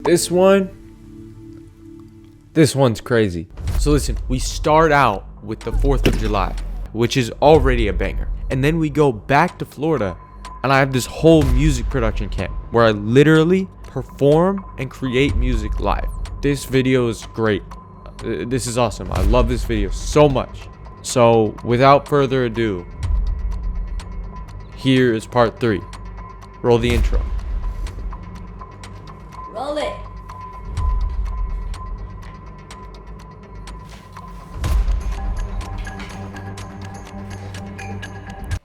This one's crazy. So listen, we start out with the 4th of July, which is already a banger. And then we go back to Florida, and I have this whole music production camp where I literally perform and create music live. This video is great. This is awesome. I love this video so much. So without further ado, here is part 3. Roll the intro. Roll it.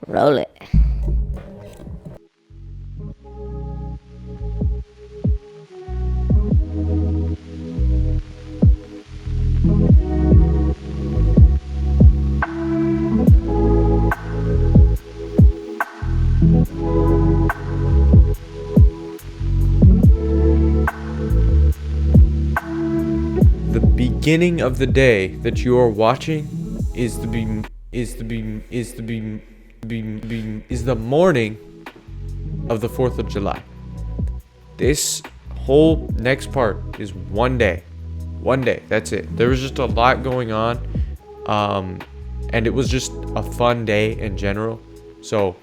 Roll it. The beginning of the day that you are watching is the morning of the 4th of July. This whole next part is one day. That's it. There was just a lot going on, and it was just a fun day in general. So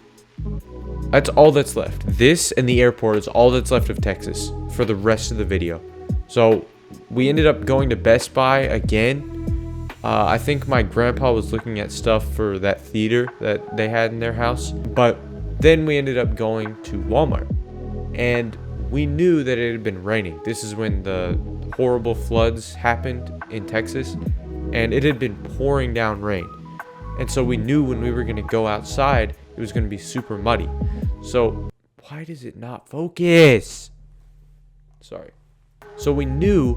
that's all that's left. This and the airport is all that's left of Texas for the rest of the video. So we ended up going to Best Buy again. I think my grandpa was looking at stuff for that theater that they had in their house. But then we ended up going to Walmart. And we knew that it had been raining. This is when the horrible floods happened in Texas. And it had been pouring down rain. And so we knew when we were going to go outside, it was going to be super muddy. So why does it not focus? Sorry. So we knew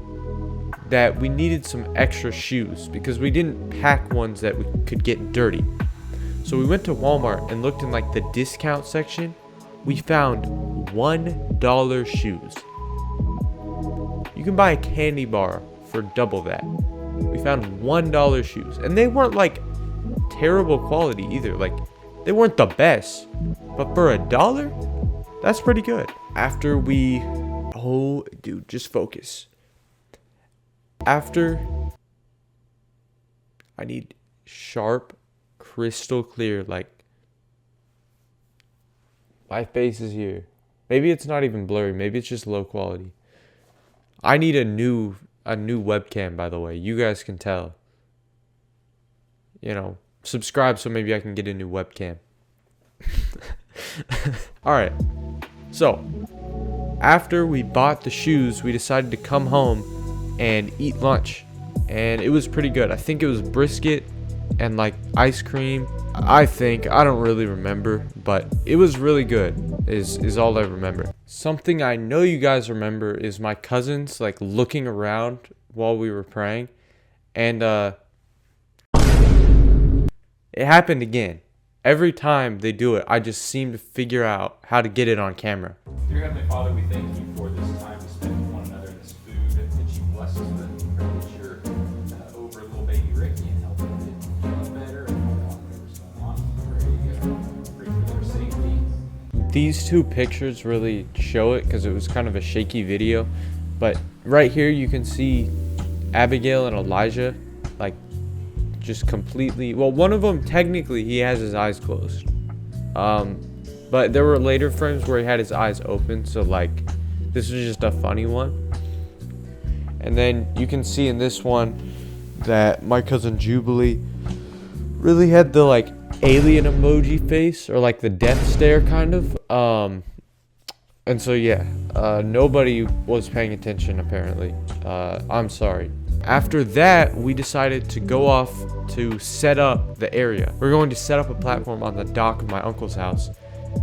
that we needed some extra shoes because we didn't pack ones that could get dirty. So we went to Walmart and looked in like the discount section. We found $1 shoes. You can buy a candy bar for double that. We found $1 shoes, and they weren't like terrible quality either. Like, they weren't the best, but for $1, that's pretty good. After we, oh dude, just focus. After, I need sharp, crystal clear, like, my face is here. Maybe it's not even blurry. Maybe it's just low quality. I need a new webcam, by the way. You guys can tell. You know, subscribe so maybe I can get a new webcam. Alright. So, after we bought the shoes, we decided to come home and eat lunch. And it was pretty good. I think it was brisket and like ice cream. I don't really remember, but it was really good is all I remember. Something I know you guys remember is my cousins like looking around while we were praying, and it happened again. Every time they do it, I just seem to figure out how to get it on camera. Dear Heavenly Father, we thank you for this time we spend with one another in this food that you bless us with. We pray that you're over little baby Ricky and help him to feel better and hold on whatever's going on. Pray for their safety. These two pictures really show it because it was kind of a shaky video. But right here you can see Abigail and Elijah like just completely, well, one of them technically he has his eyes closed, but there were later frames where he had his eyes open, so like this was just a funny one. And then you can see in this one that my cousin Jubilee really had the like alien emoji face, or like the death stare kind of, and so yeah, nobody was paying attention apparently. I'm sorry. After that, we decided to go off to set up the area. We're going to set up a platform on the dock of my uncle's house,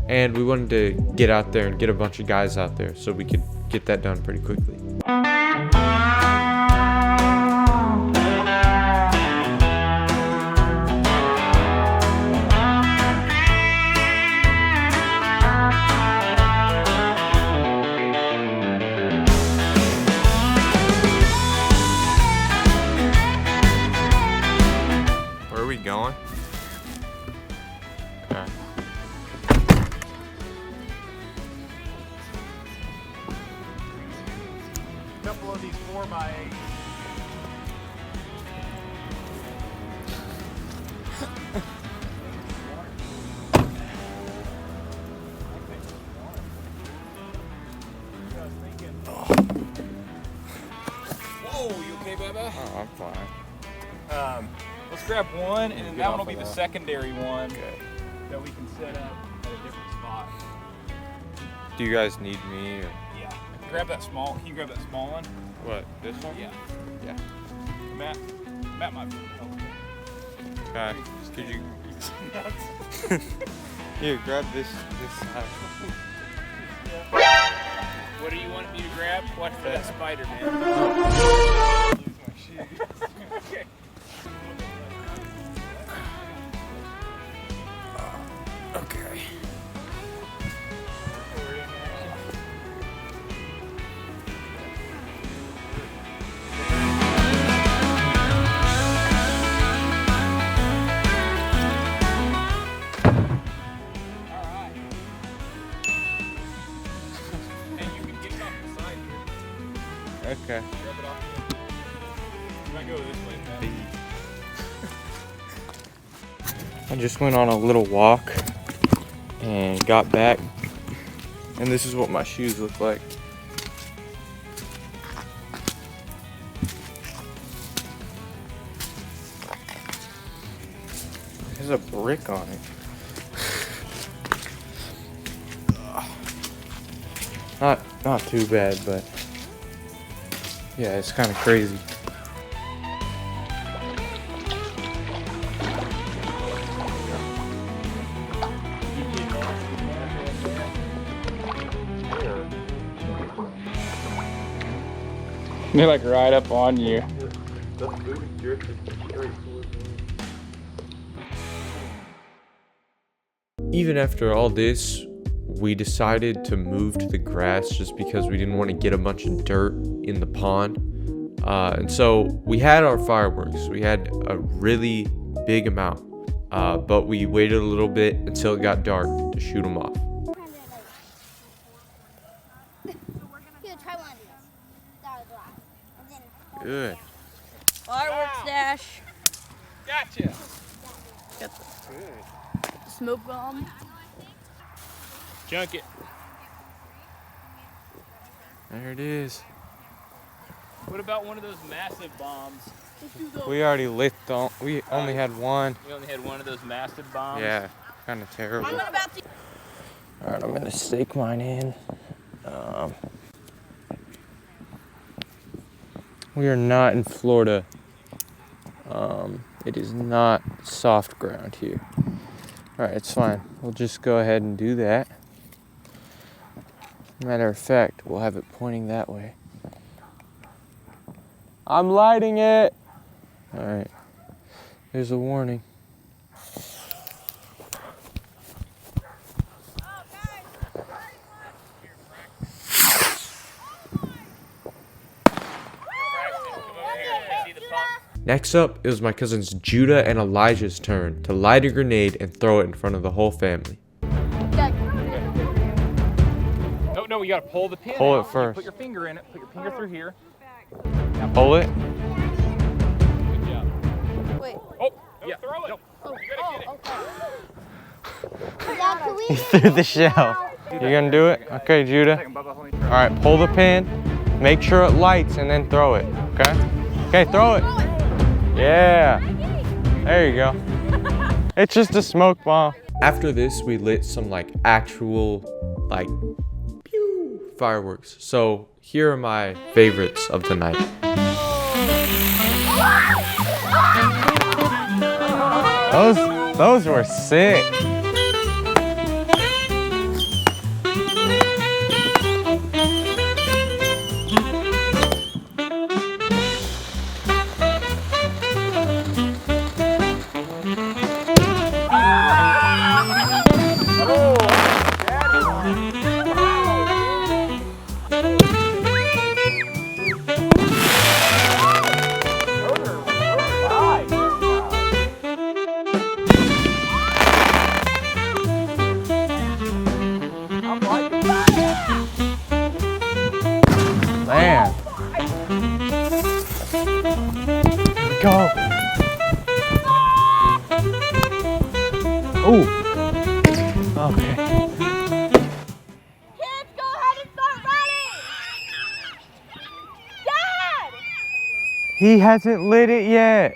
and we wanted to get out there and get a bunch of guys out there so we could get that done pretty quickly. Going? Okay. couple of these 4x8s. Whoa, you okay, Bubba? Oh, I'm fine. Let's grab one, and then Get that one off will be of the that. secondary one Okay. that we can set up at a different spot. Do you guys need me or Yeah. Grab that small. Can you grab that small one? what? This one? Yeah. Yeah. Matt might be able to help. Okay. Could you? Here, grab this side. What do you want me to grab? Watch for that spider, man. Okay. Okay. Alright. Hey, you can get it off the side here. Okay. Grab it off here. You might go this way, Matt. I just went on a little walk and got back, and this is what my shoes look like. There's a brick on it. Not too bad, but yeah, it's kind of crazy. They're like right up on you. Even after all this, we decided to move to the grass just because we didn't want to get a bunch of dirt in the pond. And so we had our fireworks. We had a really big amount, but we waited a little bit until it got dark to shoot them off. Here, try one of these. That was last. And then Good. Fireworks dash. Gotcha. Got the smoke bomb. Junk it. There it is. What about one of those massive bombs? We already lit them. We only had one. We only had one of those massive bombs. Yeah, kind of terrible. I'm about to. All right, I'm gonna stake mine in. We are not in Florida. It is not soft ground here. All right, it's fine. We'll just go ahead and do that. Matter of fact, we'll have it pointing that way. I'm lighting it. All right, there's a warning. Next up, it was my cousins Judah and Elijah's turn to light a grenade and throw it in front of the whole family. No, you gotta pull the pin Pull it out. You first. Put your finger in it. Put your finger through here. Pull it. Good job. Wait. Oh, yeah. Throw it. No. Oh, okay. yeah, can we just Through the shell. You gonna do it? Okay, Judah. Second, Bubba, let me All try. right, pull the pin. Make sure it lights and then throw it. Okay. Okay, throw it. Yeah. There you go. It's just a smoke bomb. After this, we lit some actual pew fireworks. So here are my favorites of the night. Those were sick. go. Oh. Okay. Kids, go ahead and start running! Dad! He hasn't lit it yet.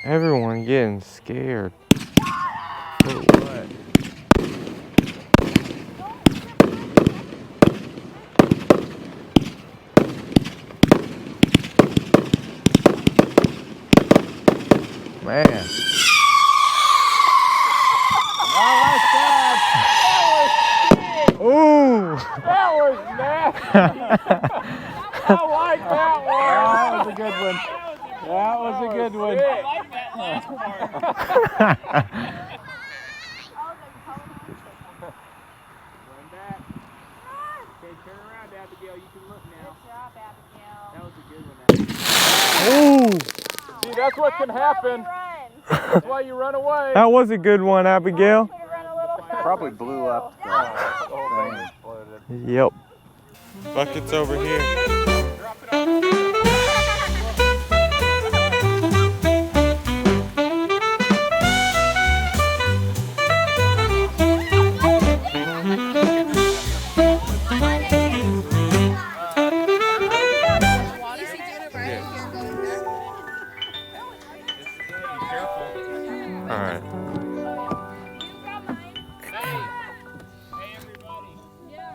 Everyone getting scared. For what? Man. Ooh. That was nasty. I like that one. That was a good one. That was a good one. I like that last part. Run back. Okay, turn around, Abigail. You can look now. Good job, Abigail. That was a good one. Ooh. See, that's what can happen. That's why you run away. That was a good one, Abigail. Probably blew up the thing. Yep. Bucket's over here. All right. Hey, everybody. Yeah.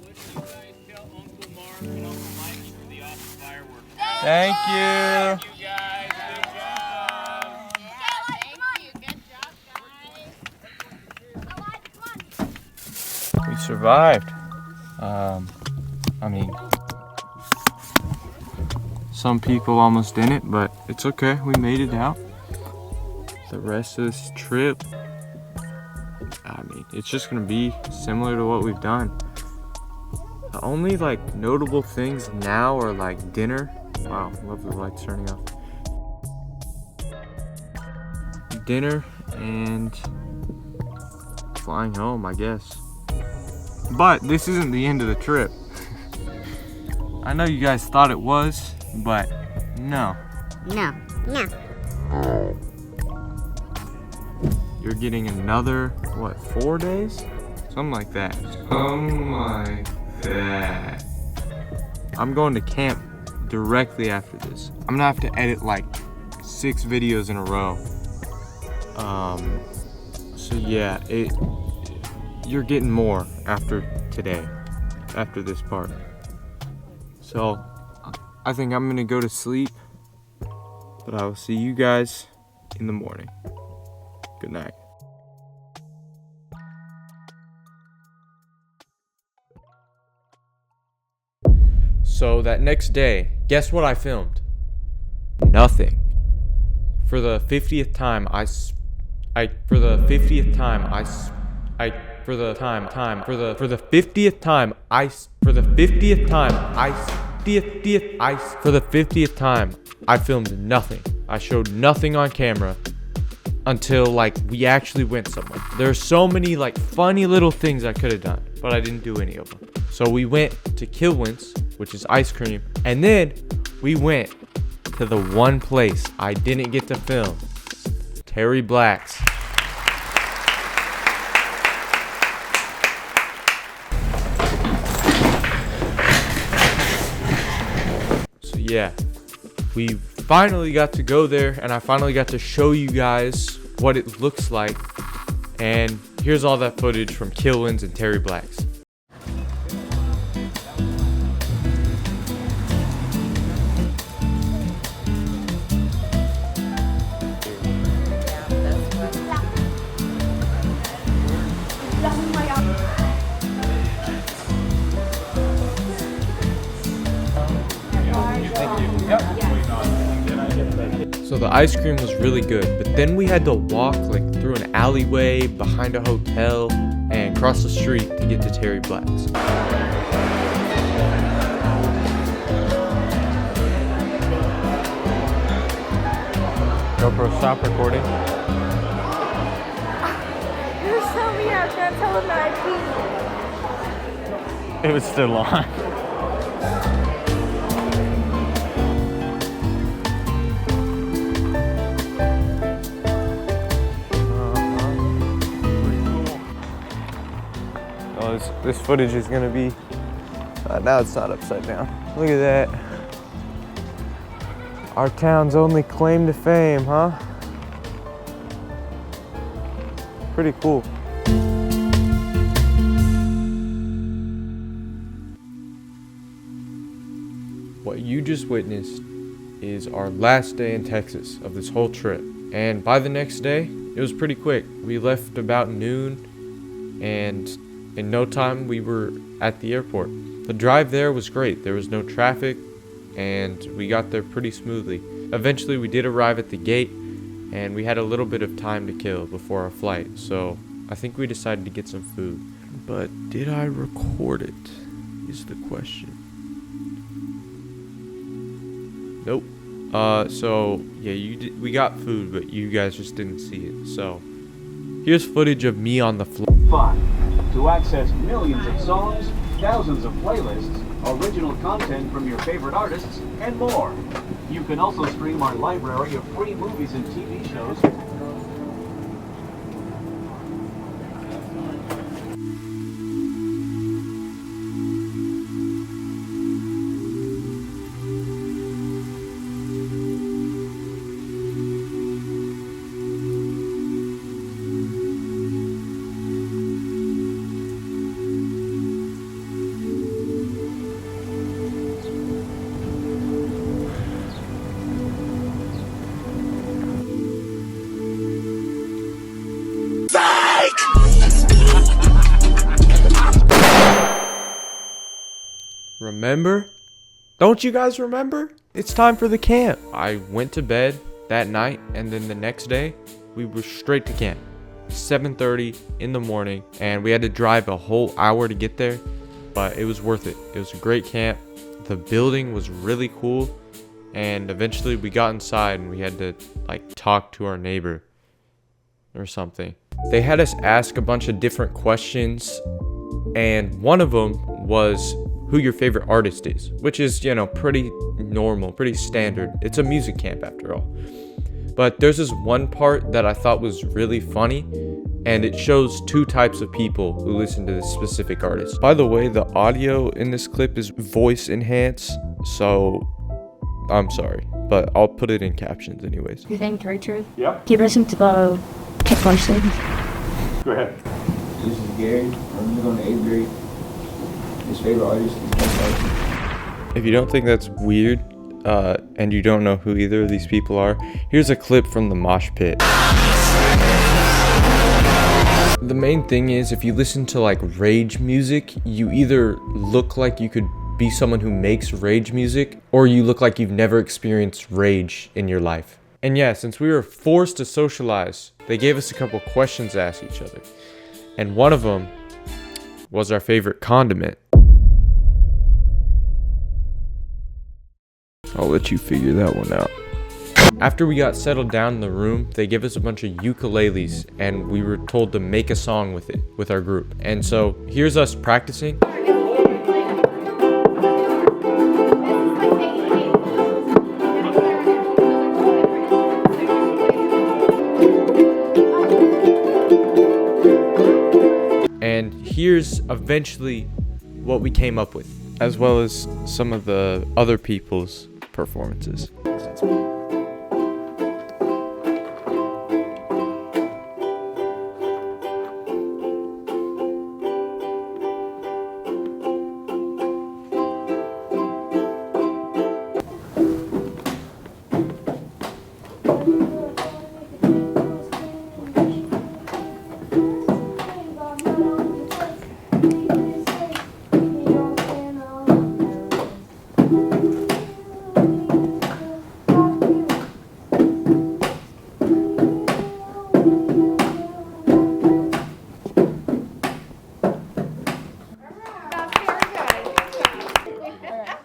What do you guys tell Uncle Mark and Uncle Mikey for the awesome fireworks? Thank you. You guys, good job. We survived. I mean, some people almost didn't, but it's okay. We made it out. The rest of this trip, I mean, it's just gonna be similar to what we've done. The only like notable things now are like dinner. Wow, love the lights turning off. Dinner and flying home, I guess. But this isn't the end of the trip. I know you guys thought it was, but no. No. You're getting another, what, 4 days? Something like that. Something like that. I'm going to camp directly after this. I'm gonna have to edit like 6 videos in a row. So yeah, you're getting more after today, after this part. So I think I'm gonna go to sleep, but I will see you guys in the morning. Good night. So that next day, guess what I filmed? Nothing. For the 50th time, for the 50th time, for the 50th time, I filmed nothing. I showed nothing on camera until like we actually went somewhere. There's so many like funny little things I could have done, but I didn't do any of them. So we went to Kilwins, which is ice cream, and then we went to the one place I didn't get to film, Terry Black's. So yeah, we finally got to go there, and I finally got to show you guys what it looks like. And here's all that footage from Kilwins and Terry Black's. So the ice cream was really good, but then we had to walk like through an alleyway behind a hotel and cross the street to get to Terry Black's. GoPro, stop recording. You tell me I was gonna tell him that I peed. It was still on. this footage is gonna be. Now it's not upside down. Look at that. Our town's only claim to fame, huh? Pretty cool. What you just witnessed is our last day in Texas of this whole trip. And by the next day, it was pretty quick. We left about noon, and in no time we were at the airport. The drive there was great. There was no traffic, and we got there pretty smoothly. Eventually we did arrive at the gate, and we had a little bit of time to kill before our flight, so I think we decided to get some food. But did I record it is the question. Nope. So yeah, we got food, but you guys just didn't see it. So here's footage of me on the floor. 5. To access millions of songs, thousands of playlists, original content from your favorite artists, and more. You can also stream our library of free movies and TV shows. Remember? Don't you guys remember? It's time for the camp. I went to bed that night, and then the next day, we were straight to camp. 7:30 in the morning, and we had to drive a whole hour to get there, but it was worth it. It was a great camp. The building was really cool, and eventually we got inside and we had to talk to our neighbor or something. They had us ask a bunch of different questions, and one of them was who your favorite artist is, which is, pretty normal, pretty standard. It's a music camp after all. But there's this one part that I thought was really funny, and it shows two types of people who listen to this specific artist. By the way, the audio in this clip is voice enhanced, so I'm sorry, but I'll put it in captions anyways. Your name, Richard? Yep. Do you listen to the Kick Things? Go ahead. This is Gary. I'm going to 8th grade. His favorite artist is Mike Tyson. If you don't think that's weird, and you don't know who either of these people are, here's a clip from the mosh pit. The main thing is, if you listen to rage music, you either look like you could be someone who makes rage music, or you look like you've never experienced rage in your life. And yeah, since we were forced to socialize, they gave us a couple questions to ask each other. And one of them was our favorite condiment. I'll let you figure that one out. After we got settled down in the room, they gave us a bunch of ukuleles, and we were told to make a song with it, with our group. And so here's us practicing. And here's eventually what we came up with, as well as some of the other people's performances.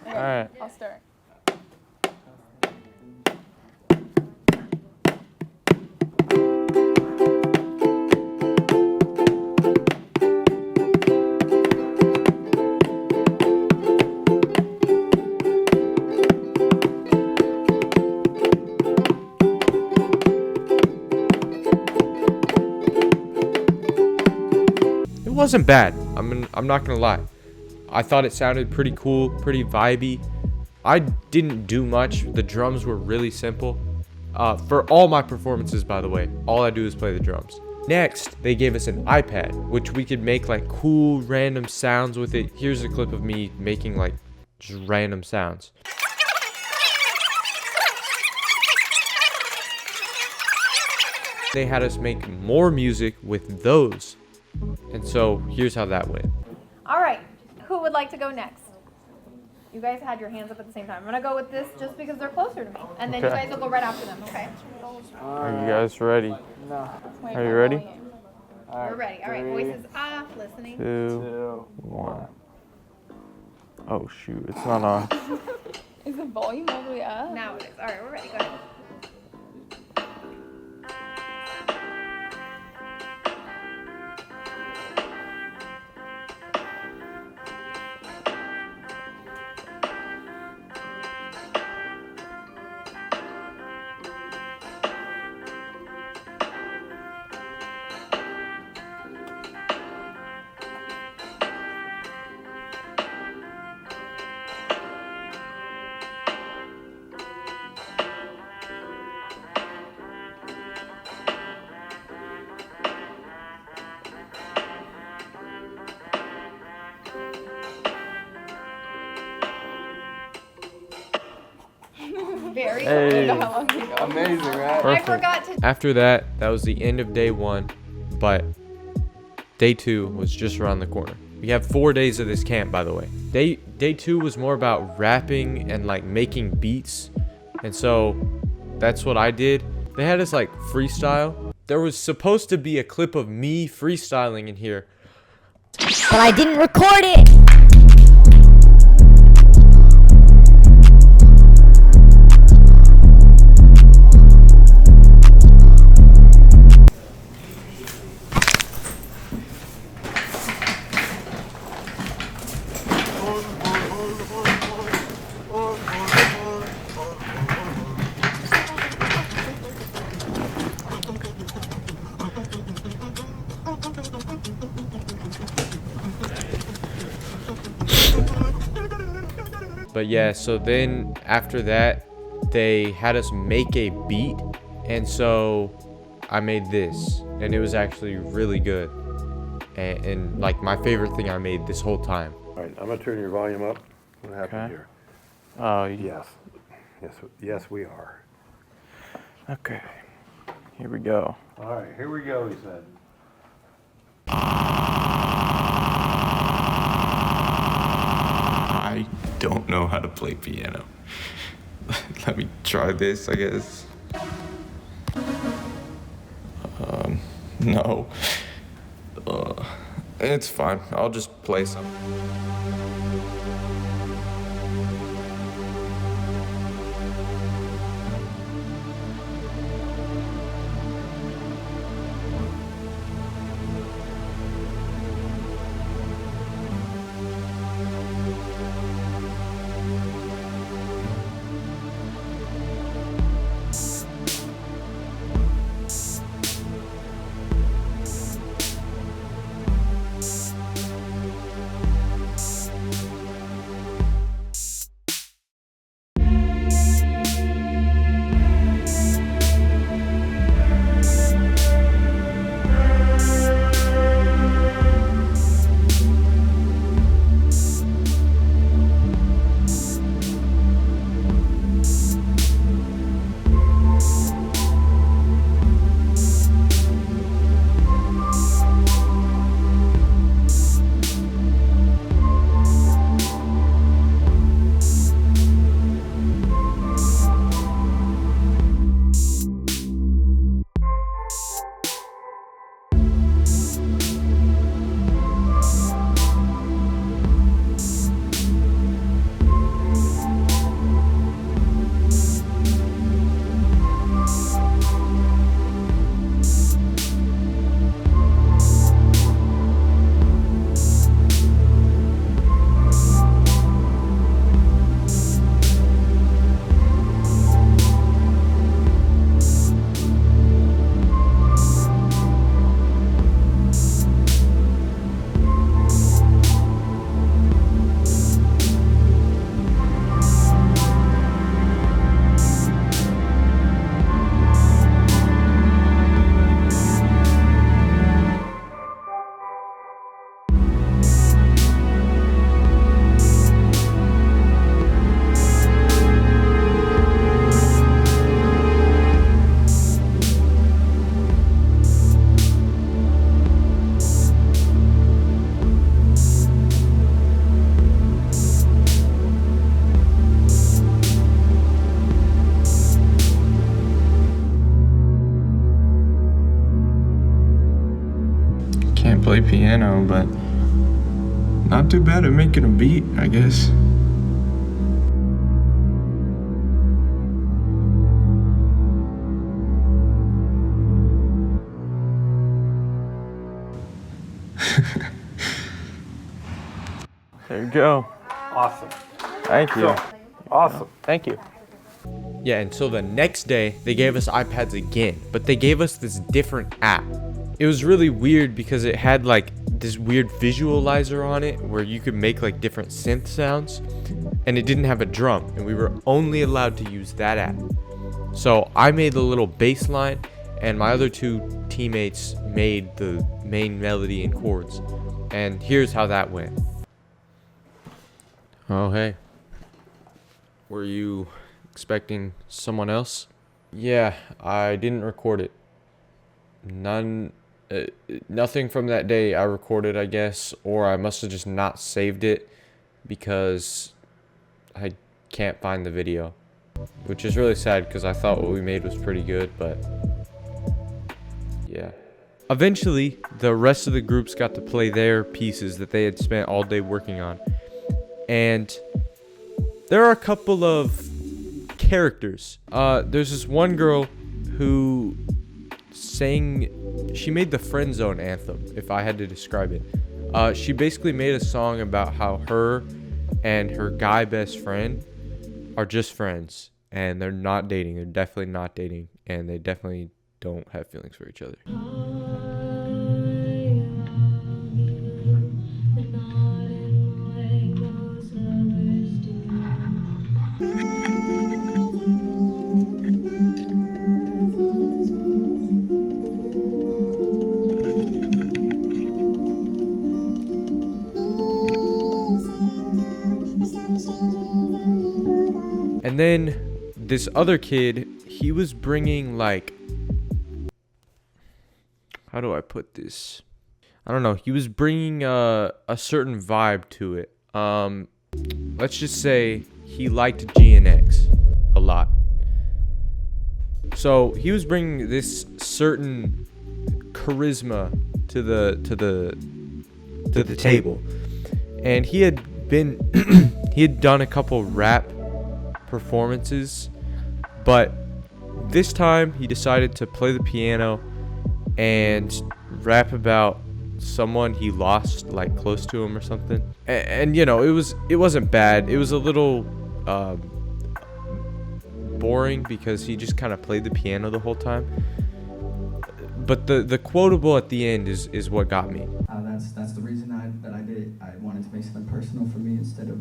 Alright. I'll start. It wasn't bad. I'm not gonna lie. I thought it sounded pretty cool, pretty vibey. I didn't do much. The drums were really simple. For all my performances, by the way, all I do is play the drums. Next, they gave us an iPad, which we could make like cool random sounds with it. Here's a clip of me making like just random sounds. They had us make more music with those. And so here's how that went. All right, who would like to go next? You guys had your hands up at the same time. I'm gonna go with this just because they're closer to me. And then you guys will go right after them, okay? Are you guys ready? No. Wait, Are you ready? We're ready. All right, voices off, listening. 2, 1. Oh shoot, it's not on. Is the volume all the way up? Now it is. All right, we're ready. Go ahead. Very Hey. cool. How long ago? Amazing, right? Perfect. I forgot to. After that was the end of day 1, but day 2 was just around the corner. We have 4 days of this camp, by the way. Day 2 was more about rapping and like making beats. And so that's what I did. They had us like freestyle. There was supposed to be a clip of me freestyling in here. But I didn't record it! But yeah, so then after that, they had us make a beat. And so I made this, and it was actually really good. And like my favorite thing I made this whole time. All right, I'm gonna turn your volume up. What happened Okay. here? Oh, Yes, we are. Okay. Here we go. All right, here we go, he said. I don't know how to play piano. Let me try this, I guess. No. It's fine. I'll just play some. piano, but not too bad at making a beat, I guess. There you go. Awesome. Thank you. Awesome. Thank you. Yeah, and so the next day, they gave us iPads again, but they gave us this different app. It was really weird because it had like this weird visualizer on it where you could make like different synth sounds, and it didn't have a drum, and we were only allowed to use that app. So I made the little bass line, and my other two teammates made the main melody and chords. And here's how that went. Oh, hey. Were you expecting someone else? Yeah, I didn't record it. Nothing from that day I recorded, I guess, or I must have just not saved it because I can't find the video, which is really sad because I thought what we made was pretty good, but yeah. Eventually, the rest of the groups got to play their pieces that they had spent all day working on, and there are a couple of characters. There's this one girl who she made the Friend Zone anthem, if I had to describe it. She basically made a song about how her and her guy best friend are just friends, and they're not dating. They're definitely not dating, and they definitely don't have feelings for each other. And then this other kid, he was bringing like, how do I put this? I don't know. He was bringing a certain vibe to it. Let's just say he liked GNX a lot. So he was bringing this certain charisma to the table, and he had done a couple rap performances, but this time he decided to play the piano and rap about someone he lost, like close to him or something. And you know, it wasn't bad. It was a little boring because he just kind of played the piano the whole time. But the quotable at the end is what got me. That's the reason that I did it. I wanted to make something personal for me instead of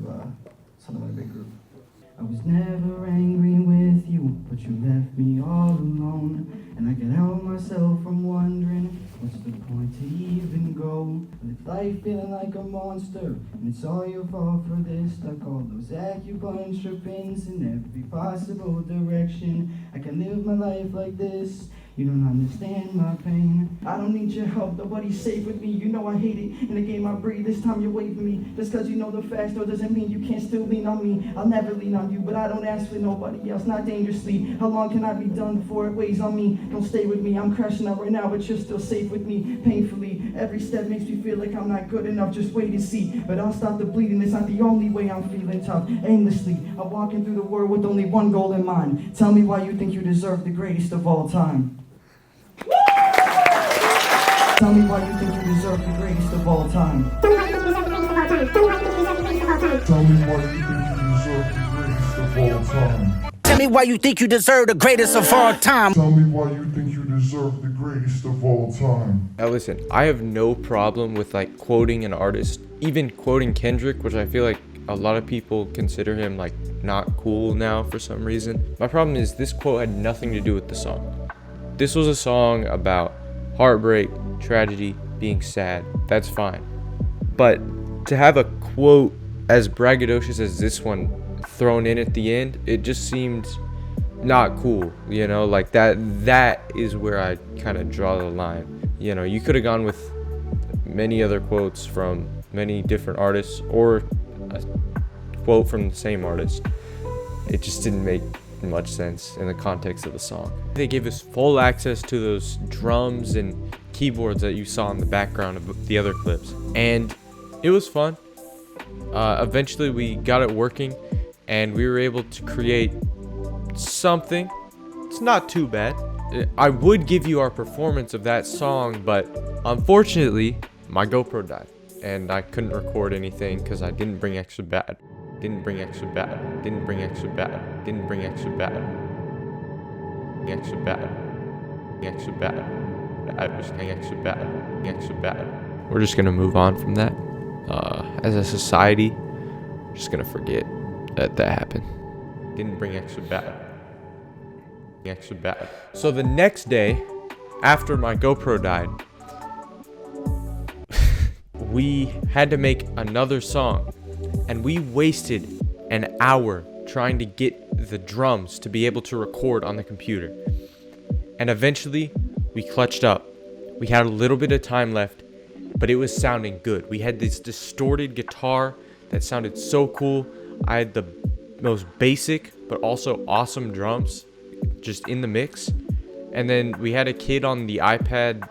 something with a big group. I was never angry with you, but you left me all alone. And I can't help myself from wondering, what's the point to even go? With life feeling like a monster, and it's all your fault for this. Stuck all those acupuncture pins in every possible direction. I can live my life like this. You don't understand my pain. I don't need your help, nobody's safe with me. You know I hate it, in the game I breathe. This time you're waving me. Just cause you know the facts, though, doesn't mean you can't still lean on me. I'll never lean on you, but I don't ask for nobody else, not dangerously. How long can I be done before it weighs on me? Don't stay with me, I'm crashing out right now, but you're still safe with me, painfully. Every step makes me feel like I'm not good enough, just wait and see. But I'll stop the bleeding, it's not the only way I'm feeling tough. Aimlessly, I'm walking through the world with only one goal in mind. Tell me why you think you deserve the greatest of all time. Tell me why you think you deserve the greatest of all time. Tell me why you think you deserve the greatest of all time. Tell me why you think you deserve the greatest of all time. Tell me why you think you deserve the greatest of all time. Now listen, I have no problem with like quoting an artist, even quoting Kendrick, which I feel like a lot of people consider him like not cool now for some reason. My problem is this quote had nothing to do with the song. This was a song about heartbreak, tragedy, being sad. That's fine. But to have a quote as braggadocious as this one thrown in at the end, it just seemed not cool, you know? Like that is where I kind of draw the line. You know, you could have gone with many other quotes from many different artists or a quote from the same artist. It just didn't make much sense in the context of the song. They gave us full access to those drums and keyboards that you saw in the background of the other clips. And it was fun. Eventually we got it working and we were able to create something. It's not too bad. I would give you our performance of that song, but unfortunately my GoPro died and I couldn't record anything because I didn't bring extra bad. Didn't bring extra bad. Didn't bring extra bad. Didn't bring extra bad. Extra bad. Extra bad. I was extra bad. Extra bad. We're just gonna move on from that. As a society, we're just gonna forget that happened. Didn't bring extra bad. Extra bad. So the next day, after my GoPro died, we had to make another song, and we wasted an hour trying to get the drums to be able to record on the computer. And eventually, we clutched up. We had a little bit of time left, but it was sounding good. We had this distorted guitar that sounded so cool. I had the most basic but also awesome drums just in the mix. And then we had a kid on the iPad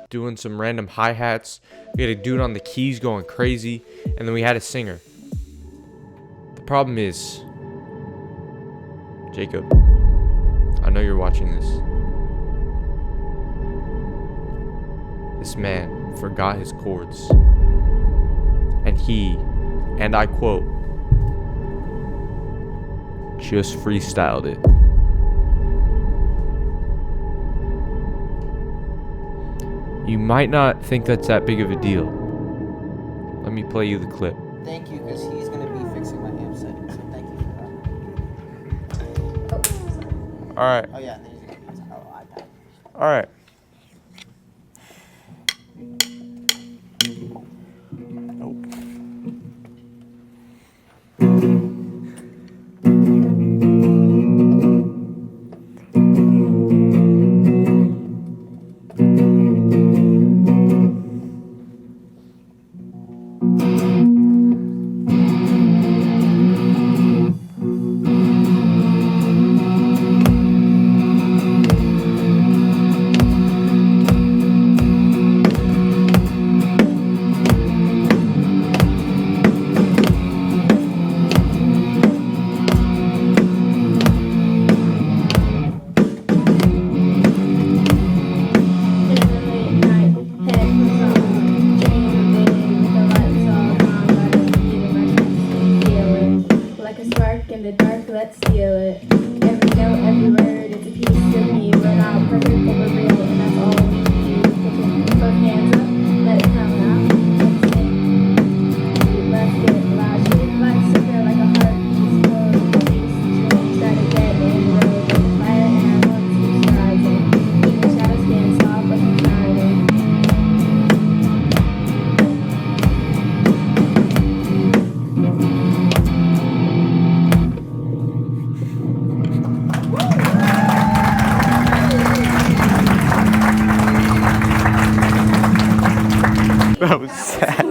doing some random hi-hats. We had a dude on the keys going crazy. And then we had a singer. The problem is, Jacob, I know you're watching this. This man forgot his chords. And he, and I quote, just freestyled it. You might not think that's that big of a deal. Let me play you the clip. Thank you, because he's going to be fixing my amp setting, so thank you for that. Alright. Oh, yeah, there's going to be iPad. Alright. That was sad.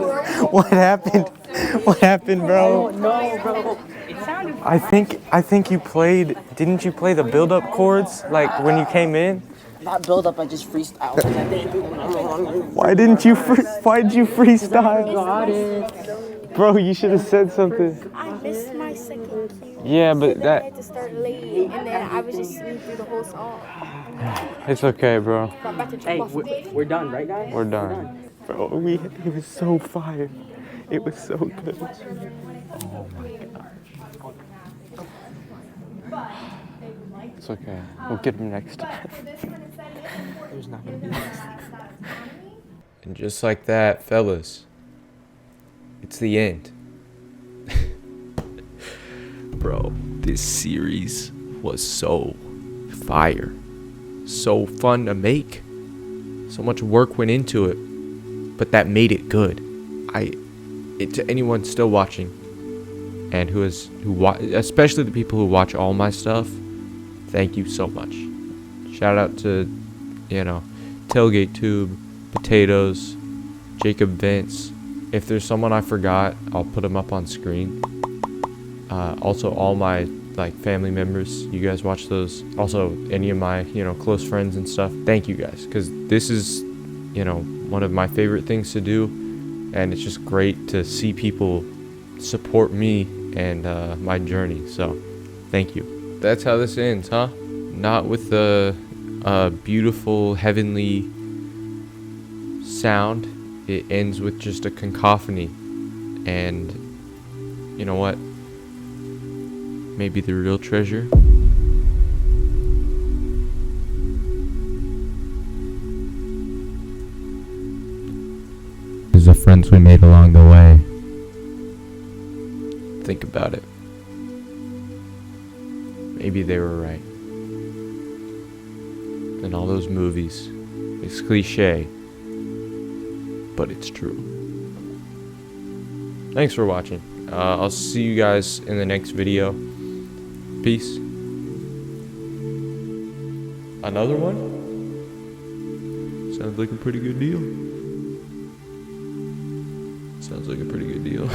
What happened? What happened, bro? No, bro. I think you played. Didn't you play the build-up chords like when you came in? Not build up, I just freestyle. Why did you freestyle? Got it. Bro, you should have said something. I missed my second cue. Yeah, but I had to start late, and then I was just singing through the whole song. It's okay, bro. Hey, we're done, right, guys? We're done. Bro, it was so fire. It was so good. Oh my gosh. It's okay. We'll get him next time. There's not gonna be next time. And just like that, fellas, it's the end. Bro, this series was so fire. So fun to make. So much work went into it. But that made it good. To anyone still watching, and especially the people who watch all my stuff, thank you so much. Shout out to, Tailgate Tube, Potatoes, Jacob Vince. If there's someone I forgot, I'll put them up on screen. Also, all my family members, you guys watch those. Also, any of my close friends and stuff. Thank you guys, because this is you know, one of my favorite things to do, and it's just great to see people support me and my journey. So thank you. That's how this ends, huh? Not with the beautiful heavenly sound. It ends with just a cacophony. And you know what? Maybe the real treasure is the friends we made along the way. Think about it. Maybe they were right. And all those movies, it's cliche, but it's true. Thanks for watching. I'll see you guys in the next video. Peace. Another one? Sounds like a pretty good deal. Sounds like a pretty good deal.